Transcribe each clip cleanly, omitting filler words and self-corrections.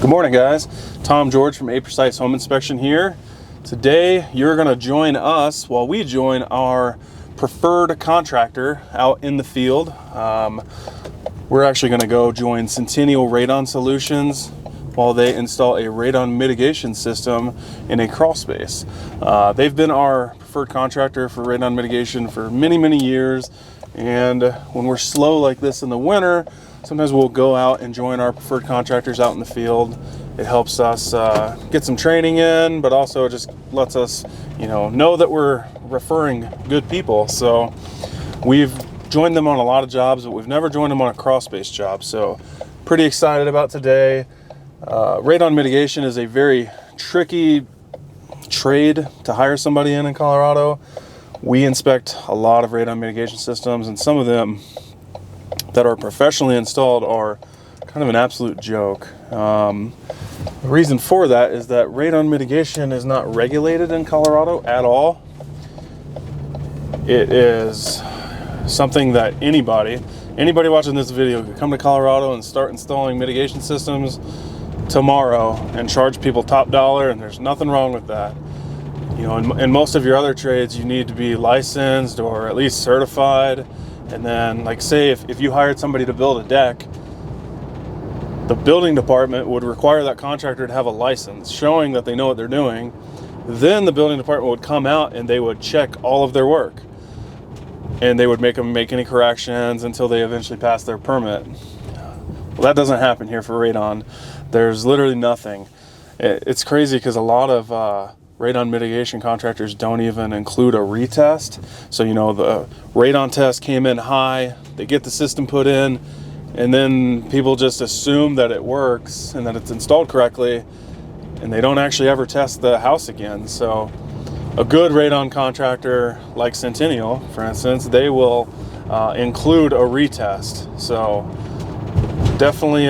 Good morning, guys. Tom George from A Precise Home Inspection here. Today you're going to join us while we join our preferred contractor out in the field. We're actually going to go join Centennial Radon Solutions while they install a radon mitigation system in a crawl space. They've been our preferred contractor for radon mitigation for many years, and when we're slow like this in the winter, sometimes we'll go out and join our preferred contractors out in the field. It helps us get some training in, but also just lets us, know that we're referring good people. So we've joined them on a lot of jobs, but we've never joined them on a crawl space job. So pretty excited about today. Radon mitigation is a very tricky trade to hire somebody in Colorado. We inspect a lot of radon mitigation systems, and some of them that are professionally installed are kind of an absolute joke. The reason for that is that radon mitigation is not regulated in Colorado at all. It is something that anybody watching this video could come to Colorado and start installing mitigation systems tomorrow and charge people top dollar, and there's nothing wrong with that. In most of your other trades, you need to be licensed or at least certified. And then, like, say if you hired somebody to build a deck, the building department would require that contractor to have a license showing that they know what they're doing. Then the building department would come out and they would check all of their work, and they would make them make any corrections until they eventually pass their permit. Well, that doesn't happen here for radon. There's literally nothing. It's crazy because a lot of radon mitigation contractors don't even include a retest. So, the radon test came in high, they get the system put in, and then people just assume that it works and that it's installed correctly, and they don't actually ever test the house again. So a good radon contractor like Centennial, for instance, they will include a retest. So definitely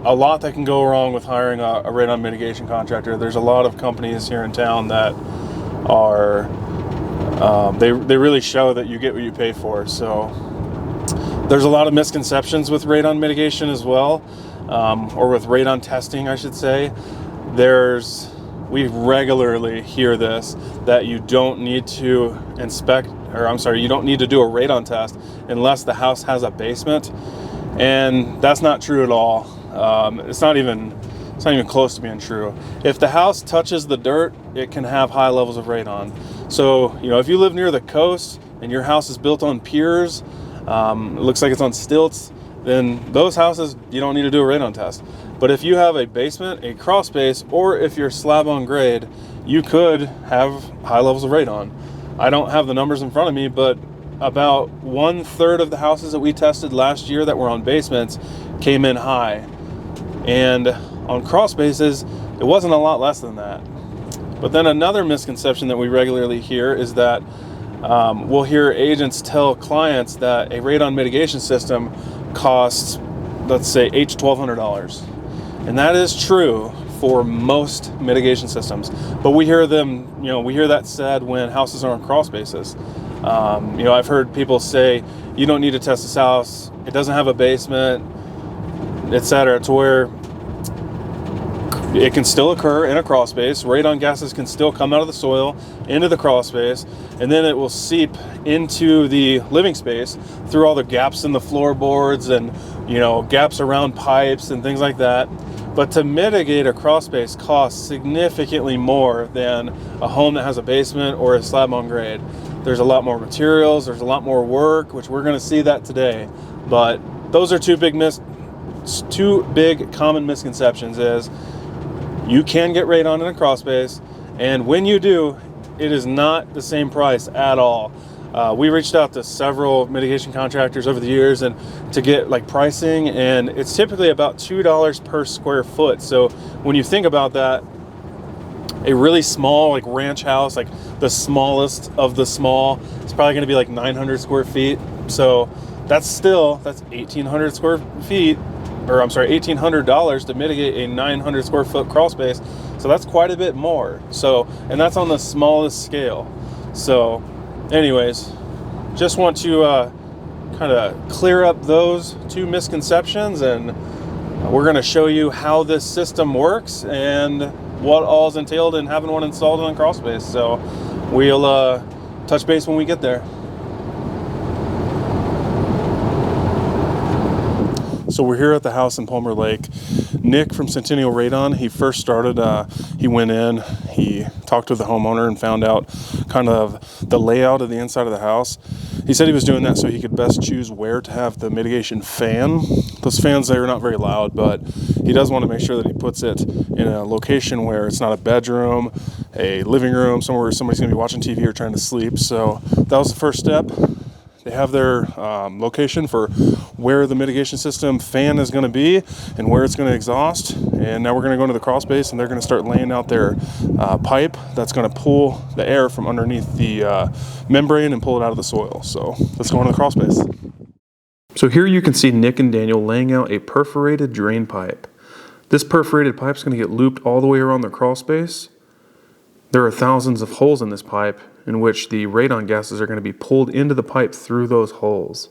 a lot that can go wrong with hiring a radon mitigation contractor. There's a lot of companies here in town that are, they really show that you get what you pay for. So there's a lot of misconceptions with radon mitigation as well, or with radon testing, I should say. We regularly hear this, that you don't need to you don't need to do a radon test unless the house has a basement. And that's not true at all. It's not even close to being true. If the house touches the dirt, it can have high levels of radon. So, if you live near the coast and your house is built on piers, it looks like it's on stilts, then those houses, you don't need to do a radon test. But if you have a basement, a crawl space, or if you're slab on grade, you could have high levels of radon. I don't have the numbers in front of me, but about 1/3 of the houses that we tested last year that were on basements came in high. And on crawl spaces, it wasn't a lot less than that. But then another misconception that we regularly hear is that we'll hear agents tell clients that a radon mitigation system costs, let's say, $1,200. And that is true for most mitigation systems. But we hear that said when houses are on crawl spaces. I've heard people say, you don't need to test this house, it doesn't have a basement, etc., to where it can still occur in a crawl space. Radon gases can still come out of the soil into the crawl space, and then it will seep into the living space through all the gaps in the floorboards and gaps around pipes and things like that. But to mitigate a crawl space costs significantly more than a home that has a basement or a slab on grade. There's a lot more materials, there's a lot more work, which we're going to see that today. But those are two big common misconceptions. Is you can get radon in a crawl space, and when you do, it is not the same price at all. We reached out to several mitigation contractors over the years and to get pricing, and it's typically about $2 per square foot. So when you think about that, a really small ranch house, the smallest of the small, it's probably going to be 900 square feet. So that's 1,800 square feet, or I'm sorry, $1,800 to mitigate a 900 square foot crawl space. So that's quite a bit more. So, and that's on the smallest scale. So anyways, just want to kind of clear up those two misconceptions and we're going to show you how this system works and what all is entailed in having one installed in crawl space. So we'll touch base when we get there. So we're here at the house in Palmer Lake. Nick from Centennial Radon, he first started, he went in, he talked to the homeowner and found out kind of the layout of the inside of the house. He said he was doing that so he could best choose where to have the mitigation fan. Those fans there are not very loud, but he does want to make sure that he puts it in a location where it's not a bedroom, a living room, somewhere where somebody's going to be watching TV or trying to sleep. So that was the first step. They have their location for where the mitigation system fan is going to be and where it's going to exhaust. And now we're going to go into the crawl space and they're going to start laying out their pipe that's going to pull the air from underneath the membrane and pull it out of the soil. So let's go into the crawl space. So here you can see Nick and Daniel laying out a perforated drain pipe. This perforated pipe is going to get looped all the way around the crawl space. There are thousands of holes in this pipe in which the radon gases are going to be pulled into the pipe through those holes.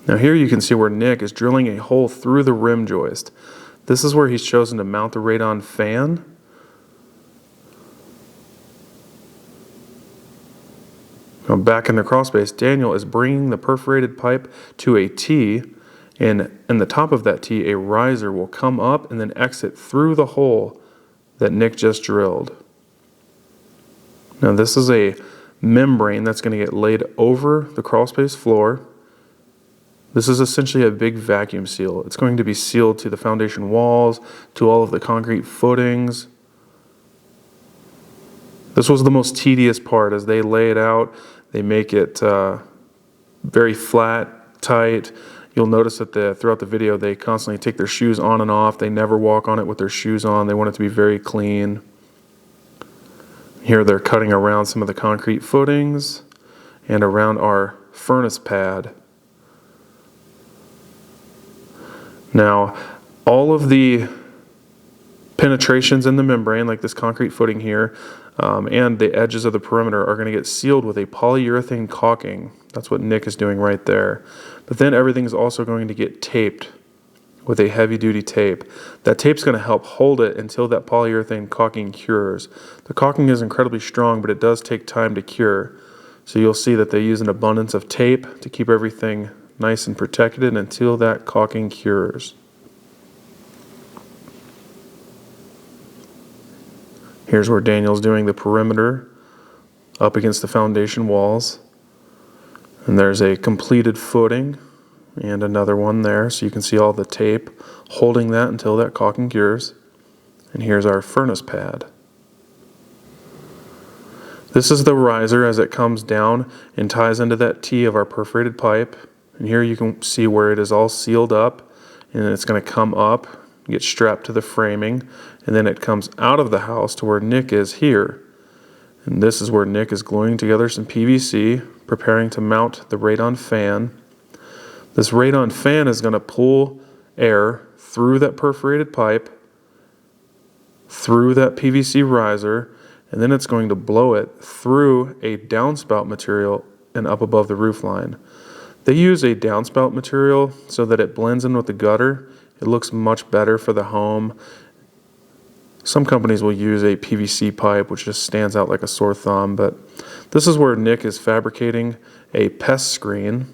Now here you can see where Nick is drilling a hole through the rim joist. This is where he's chosen to mount the radon fan. Now back in the crawl space, Daniel is bringing the perforated pipe to a T, and in the top of that T, a riser will come up and then exit through the hole that Nick just drilled. Now this is a membrane that's going to get laid over the crawl space floor. This is essentially a big vacuum seal. It's going to be sealed to the foundation walls, to all of the concrete footings. This was the most tedious part. As they lay it out, they make it very flat, tight. You'll notice that throughout the video they constantly take their shoes on and off. They never walk on it with their shoes on. They want it to be very clean. Here they're cutting around some of the concrete footings and around our furnace pad. Now, all of the penetrations in the membrane, like this concrete footing here, and the edges of the perimeter are going to get sealed with a polyurethane caulking. That's what Nick is doing right there. But then everything is also going to get taped with a heavy-duty tape. That tape's going to help hold it until that polyurethane caulking cures. The caulking is incredibly strong, but it does take time to cure. So you'll see that they use an abundance of tape to keep everything nice and protected until that caulking cures. Here's where Daniel's doing the perimeter up against the foundation walls. And there's a completed footing and another one there, so you can see all the tape holding that until that caulking cures. And here's our furnace pad. This is the riser as it comes down and ties into that T of our perforated pipe. And here you can see where it is all sealed up, and it's going to come up, get strapped to the framing, and then it comes out of the house to where Nick is here. And this is where Nick is gluing together some PVC, preparing to mount the radon fan. This radon fan is going to pull air through that perforated pipe, through that PVC riser, and then it's going to blow it through a downspout material and up above the roof line. They use a downspout material so that it blends in with the gutter. It looks much better for the home. Some companies will use a PVC pipe, which just stands out like a sore thumb, but this is where Nick is fabricating a pest screen.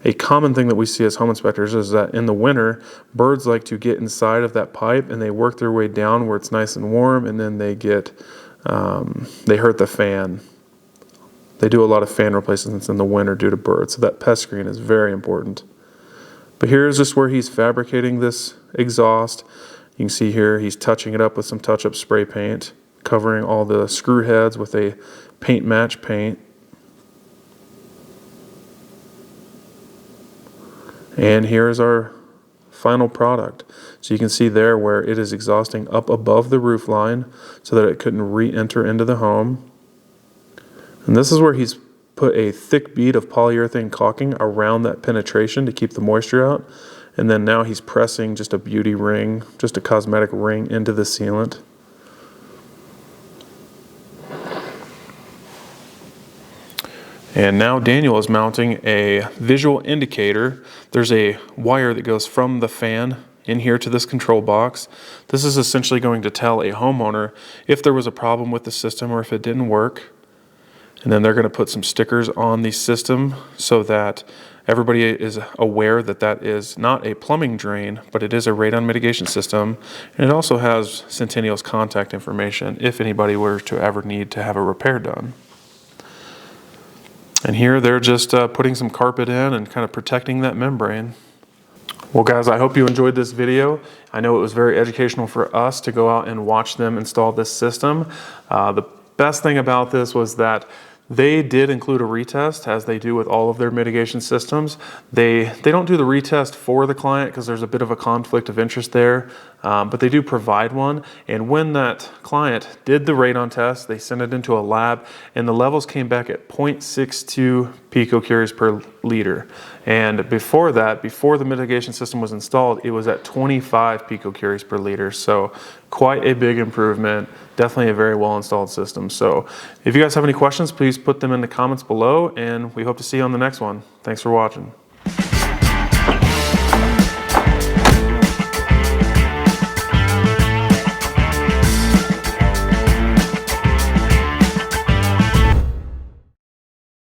A common thing that we see as home inspectors is that in the winter, birds like to get inside of that pipe and they work their way down where it's nice and warm, and then they hurt the fan. They do a lot of fan replacements in the winter due to birds, so that pest screen is very important. But here's just where he's fabricating this exhaust. You can see here he's touching it up with some touch-up spray paint, covering all the screw heads with a paint match paint. And here's our final product. So you can see there where it is exhausting up above the roof line so that it couldn't re-enter into the home. And this is where he's put a thick bead of polyurethane caulking around that penetration to keep the moisture out. And then now he's pressing just a beauty ring, just a cosmetic ring into the sealant. And now Daniel is mounting a visual indicator. There's a wire that goes from the fan in here to this control box. This is essentially going to tell a homeowner if there was a problem with the system or if it didn't work. And then they're going to put some stickers on the system so that everybody is aware that that is not a plumbing drain, but it is a radon mitigation system. And it also has Centennial's contact information if anybody were to ever need to have a repair done. And here they're just putting some carpet in and kind of protecting that membrane. Well guys, I hope you enjoyed this video. I know it was very educational for us to go out and watch them install this system. The best thing about this was that they did include a retest, as they do with all of their mitigation systems. They don't do the retest for the client because there's a bit of a conflict of interest there, but they do provide one. And when that client did the radon test, they sent it into a lab, and the levels came back at 0.62 picocuries per liter. And before that, before the mitigation system was installed, it was at 25 picocuries per liter. So quite a big improvement. Definitely a very well installed system. So if you guys have any questions, please put them in the comments below, and we hope to see you on the next one. Thanks for watching.